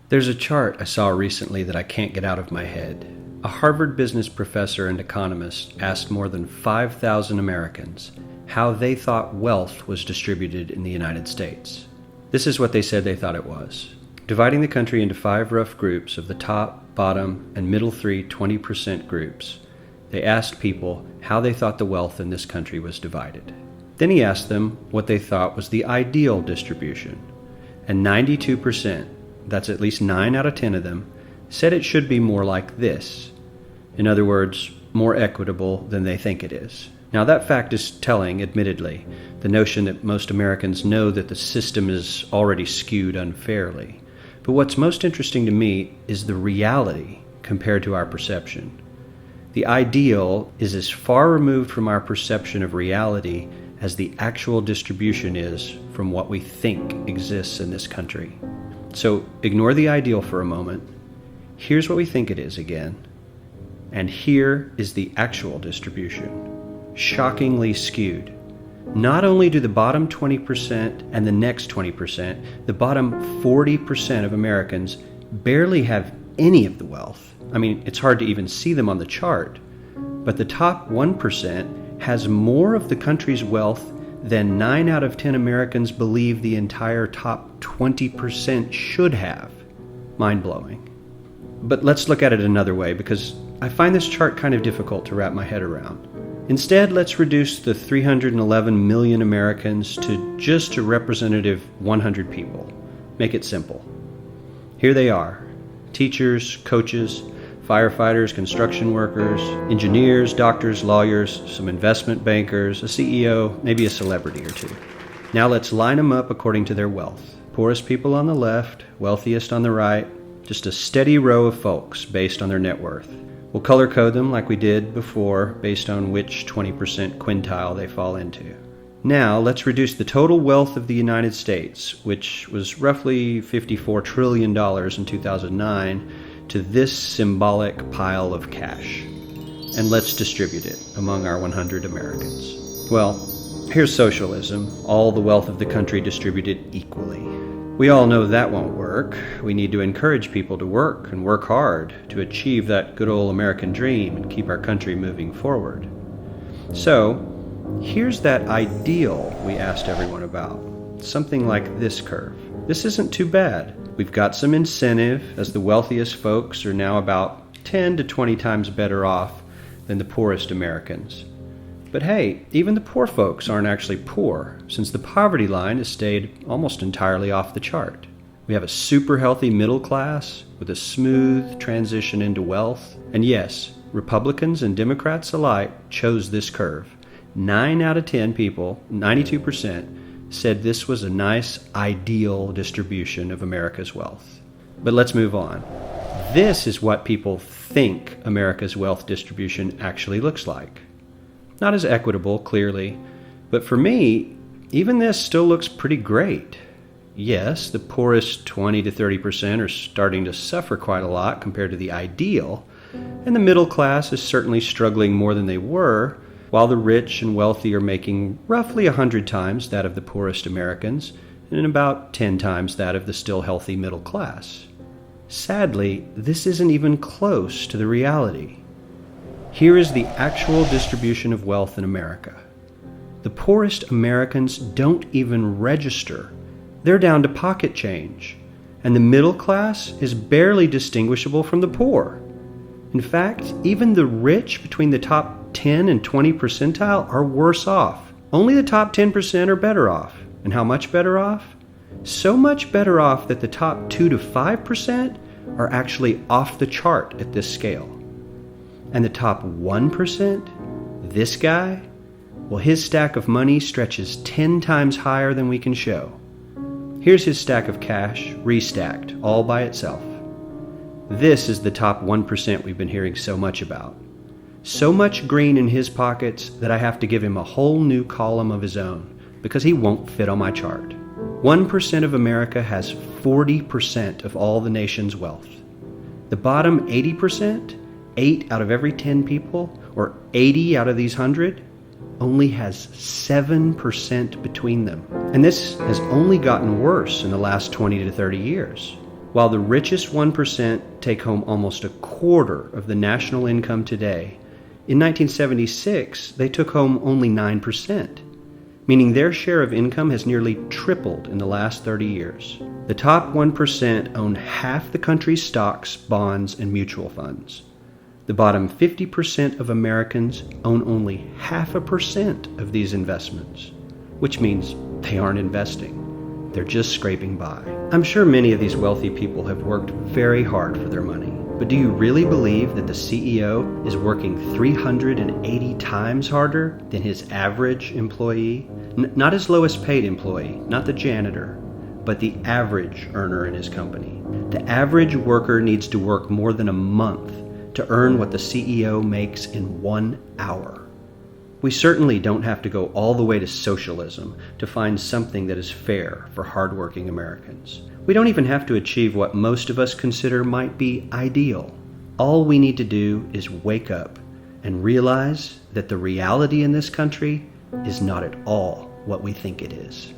There's a chart I saw recently that I can't get out of my head. A Harvard business professor and economist asked more than 5,000 Americans how they thought wealth was distributed in the United States. This is what they said they thought it was. Dividing the country into 5 rough groups of the top, bottom, and middle 3 20% groups, they asked people how they thought the wealth in this country was divided. Then he asked them what they thought was the ideal distribution, and 92%, that's at least 9 out of 10 of them, said it should be more like this. In other words, more equitable than they think it is. Now that fact is telling, admittedly, the notion that most Americans know that the system is already skewed unfairly. But what's most interesting to me is the reality compared to our perception. The ideal is as far removed from our perception of reality as the actual distribution is from what we think exists in this country. So ignore the ideal for a moment. Here's what we think it is again. And here is the actual distribution. Shockingly skewed. Not only do the bottom 20% and the next 20%, the bottom 40% of Americans barely have any of the wealth. I mean, it's hard to even see them on the chart. But the top 1% has more of the country's wealth than 9 out of 10 Americans believe the entire top 20% should have. Mind-blowing. But let's look at it another way, because I find this chart kind of difficult to wrap my head around. Instead, let's reduce the 311 million Americans to just a representative 100 people. Make it simple. Here they are: teachers, coaches, firefighters, construction workers, engineers, doctors, lawyers, some investment bankers, a CEO, maybe a celebrity or two. Now let's line them up according to their wealth. Poorest people on the left, wealthiest on the right, just a steady row of folks based on their net worth. We'll color code them like we did before based on which 20% quintile they fall into. Now let's reduce the total wealth of the United States, which was roughly $54 trillion in 2009, to this symbolic pile of cash. And let's distribute it among our 100 Americans. Well, here's socialism, all the wealth of the country distributed equally. We all know that won't work. We need to encourage people to work and work hard to achieve that good old American dream and keep our country moving forward. So, here's that ideal we asked everyone about. Something like this curve. This isn't too bad. We've got some incentive, as the wealthiest folks are now about 10 to 20 times better off than the poorest Americans. But hey, even the poor folks aren't actually poor, since the poverty line has stayed almost entirely off the chart. We have a super healthy middle class with a smooth transition into wealth. And yes, Republicans and Democrats alike chose this curve. 9 out of 10 people, 92%, said this was a nice, ideal distribution of America's wealth. But let's move on. This is what people think America's wealth distribution actually looks like. Not as equitable, clearly, but for me, even this still looks pretty great. Yes, the poorest 20 to 30% are starting to suffer quite a lot compared to the ideal, and the middle class is certainly struggling more than they were, while the rich and wealthy are making roughly 100 times that of the poorest Americans and about 10 times that of the still healthy middle class. Sadly, this isn't even close to the reality. Here is the actual distribution of wealth in America. The poorest Americans don't even register. They're down to pocket change, and the middle class is barely distinguishable from the poor. In fact, even the rich between the top 10 and 20 percentile are worse off. Only the top 10% are better off. And how much better off? So much better off that the top 2 to 5% are actually off the chart at this scale. And the top 1%, this guy, well, his stack of money stretches 10 times higher than we can show. Here's his stack of cash, restacked, all by itself. This is the top 1% we've been hearing so much about. So much green in his pockets that I have to give him a whole new column of his own, because he won't fit on my chart. 1% of America has 40% of all the nation's wealth. The bottom 80%, 8 out of every 10 people, or 80 out of these 100, only has 7% between them. And this has only gotten worse in the last 20 to 30 years. While the richest 1% take home almost a quarter of the national income today, in 1976 they took home only 9%, meaning their share of income has nearly tripled in the last 30 years. The top 1% own half the country's stocks, bonds, and mutual funds. The bottom 50% of Americans own only 0.5% of these investments, which means they aren't investing. They're just scraping by. I'm sure many of these wealthy people have worked very hard for their money, but do you really believe that the CEO is working 380 times harder than his average employee? Not his lowest paid employee, not the janitor, but the average earner in his company. The average worker needs to work more than a month to earn what the CEO makes in 1 hour. We certainly don't have to go all the way to socialism to find something that is fair for hardworking Americans. We don't even have to achieve what most of us consider might be ideal. All we need to do is wake up and realize that the reality in this country is not at all what we think it is.